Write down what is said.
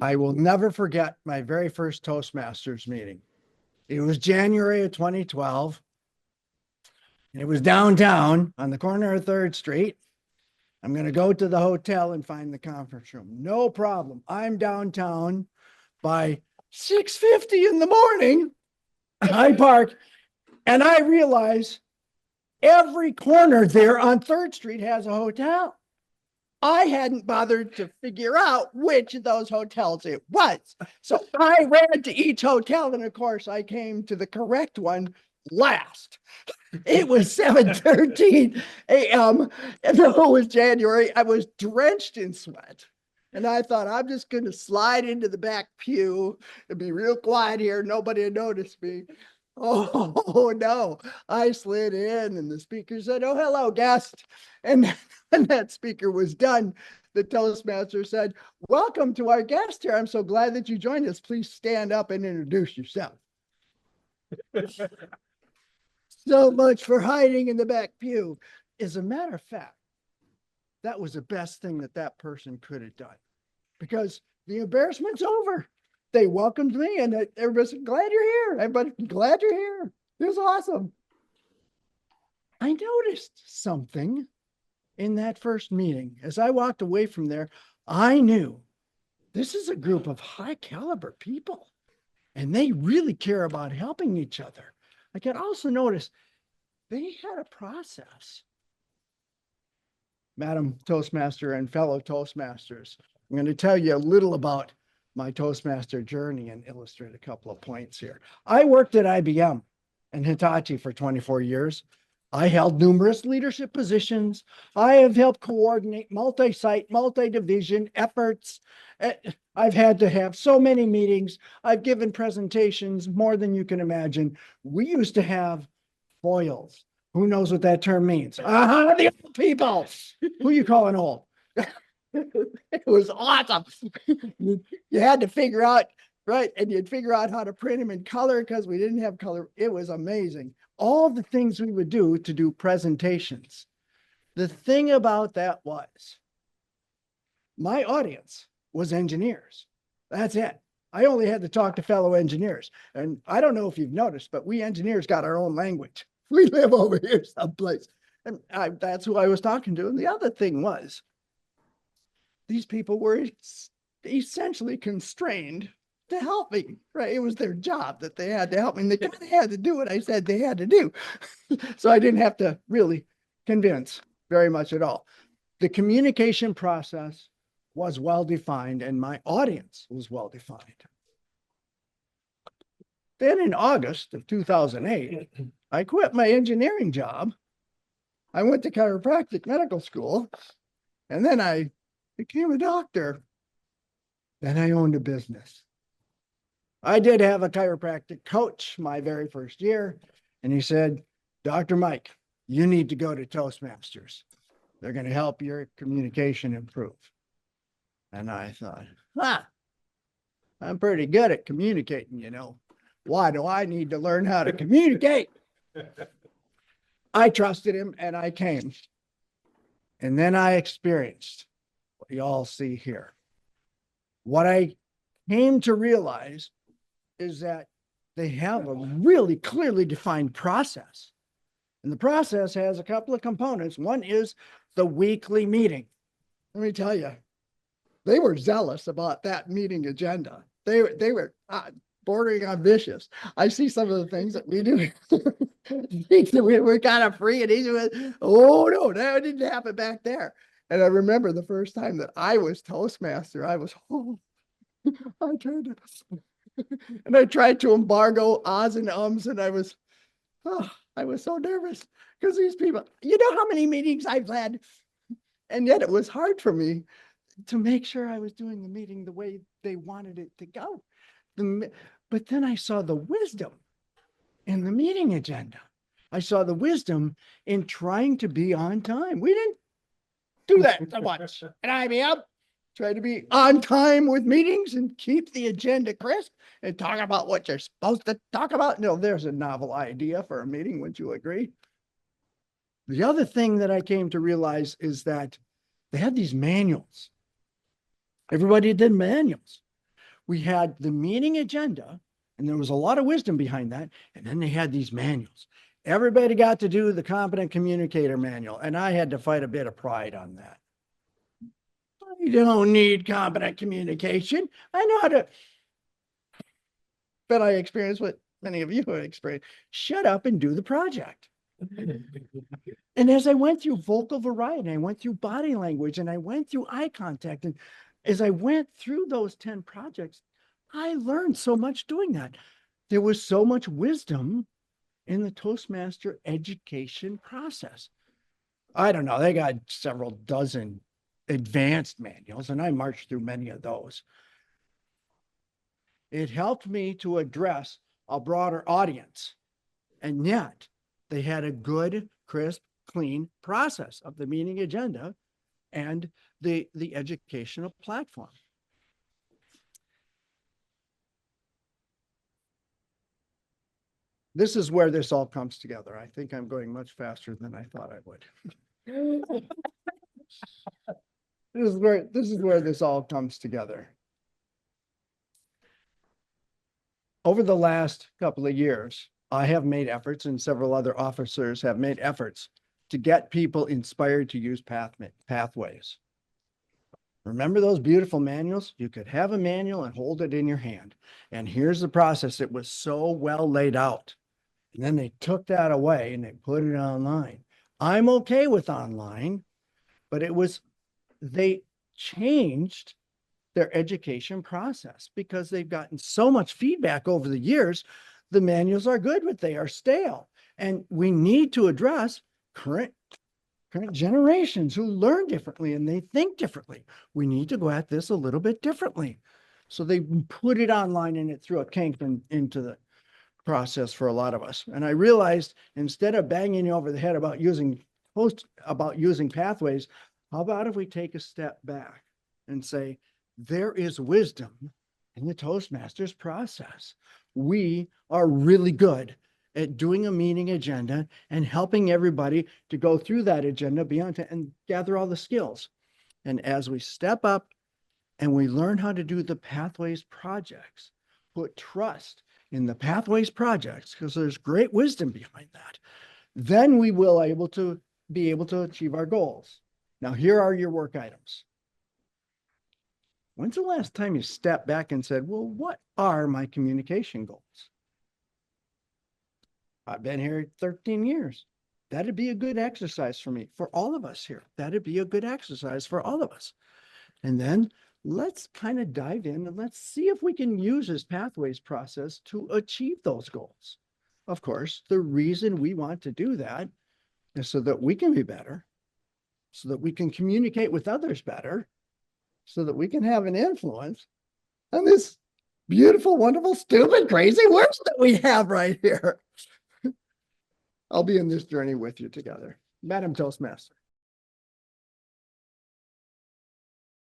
I will never forget my very first Toastmasters meeting. It was January of 2012. And it was downtown on the corner of 3rd Street. I'm going to go to the hotel and find the conference room. No problem. I'm downtown by 6:50 in the morning. I park and I realize every corner there on 3rd Street has a hotel. I hadn't bothered to figure out which of those hotels it was. So I ran to each hotel, and of course, I came to the correct one last. It was 7:13 a.m. and though it was January, I was drenched in sweat. And I thought, I'm just going to slide into the back pew and be real quiet here. Nobody would notice me. Oh, no. I slid in and the speaker said, "Oh, hello, guest." And when that speaker was done, the Toastmaster said, "Welcome to our guest here. I'm so glad that you joined us. Please stand up and introduce yourself." So much for hiding in the back pew. As a matter of fact, that was the best thing that that person could have done, because the embarrassment's over. They welcomed me and everybody's glad you're here. Everybody glad you're here. It was awesome. I noticed something in that first meeting. As I walked away from there, I knew this is a group of high caliber people and they really care about helping each other. I could also notice they had a process. Madam Toastmaster and fellow Toastmasters, I'm going to tell you a little about my Toastmaster journey and illustrate a couple of points here. I worked at IBM and Hitachi for 24 years. I held numerous leadership positions. I have helped coordinate multi-site, multi-division efforts. I've had to have so many meetings. I've given presentations more than you can imagine. We used to have foils. Who knows what that term means? The old people. Who you calling old? It was awesome. You had to figure out, right? And you'd figure out how to print them in color because we didn't have color. It was amazing. All the things we would do to do presentations. The thing about that was my audience was engineers. That's it. I only had to talk to fellow engineers. And I don't know if you've noticed, but we engineers got our own language. We live over here someplace. And that's who I was talking to. And the other thing was, these people were essentially constrained to help me, right? It was their job that they had to help me. And they kind of had to do what I said they had to do. So I didn't have to really convince very much at all. The communication process was well-defined and my audience was well-defined. Then in August of 2008, I quit my engineering job. I went to chiropractic medical school, and then I became a doctor. Then I owned a business. I did have a chiropractic coach my very first year, and he said, "Dr. Mike, you need to go to Toastmasters. They're going to help your communication improve." And I thought, I'm pretty good at communicating, you know. Why do I need to learn how to communicate? I trusted him and I came. And then I experienced what you all see here. What I came to realize is that they have a really clearly defined process. And the process has a couple of components. One is the weekly meeting. Let me tell you, they were zealous about that meeting agenda. They were bordering on vicious. I see some of the things that we do. We're kind of free and easy with, oh no, that didn't happen back there. And I remember the first time that I was Toastmaster, I was, I tried to embargo ahs and ums, and I was so nervous because these people, you know how many meetings I've had, and yet it was hard for me to make sure I was doing the meeting the way they wanted it to go. But then I saw the wisdom in the meeting agenda. I saw the wisdom in trying to be on time. We didn't do that so much at IBM. Try to be on time with meetings and keep the agenda crisp and talk about what you're supposed to talk about. No, there's a novel idea for a meeting. Wouldn't you agree? The other thing that I came to realize is that they had these manuals. Everybody did manuals. we had the meeting agenda, and there was a lot of wisdom behind that. And then they had these manuals. Everybody got to do the competent communicator manual, and I had to fight a bit of pride on that. I don't need competent communication. I know how to, but I experienced what many of you have experienced. Shut up and do the project. And as I went through vocal variety, I went through body language, and I went through eye contact. And as I went through those 10 projects, I learned so much doing that. There was so much wisdom in the Toastmaster education process. I don't know, they got several dozen advanced manuals, and I marched through many of those. It helped me to address a broader audience, and yet they had a good, crisp, clean process of the meeting agenda and the educational platform. This is where this all comes together. I think I'm going much faster than I thought I would. This is where this all comes together. Over the last couple of years, I have made efforts, and several other officers have made efforts to get people inspired to use pathways. Remember those beautiful manuals? You could have a manual and hold it in your hand. And here's the process. It was so well laid out. And then they took that away and they put it online. I'm okay with online, but they changed their education process because they've gotten so much feedback over the years. The manuals are good, but they are stale. And we need to address current generations who learn differently and they think differently. We need to go at this a little bit differently. So they put it online, and it threw a kink into the process for a lot of us. And I realized, instead of banging you over the head about using pathways, how about if we take a step back and say, there is wisdom in the Toastmasters process. We are really good at doing a meeting agenda and helping everybody to go through that agenda beyond and gather all the skills. And as we step up and we learn how to do the Pathways projects, put trust in the Pathways projects, because there's great wisdom behind that, then we will be able to achieve our goals. Now, here are your work items. When's the last time you stepped back and said, well, what are my communication goals? I've been here 13 years. That'd be a good exercise for me, for all of us here. That'd be a good exercise for all of us. And then let's kind of dive in and let's see if we can use this Pathways process to achieve those goals. Of course, the reason we want to do that is so that we can be better, so that we can communicate with others better, so that we can have an influence on this beautiful, wonderful, stupid, crazy world that we have right here. I'll be in this journey with you together. Madam Toastmaster.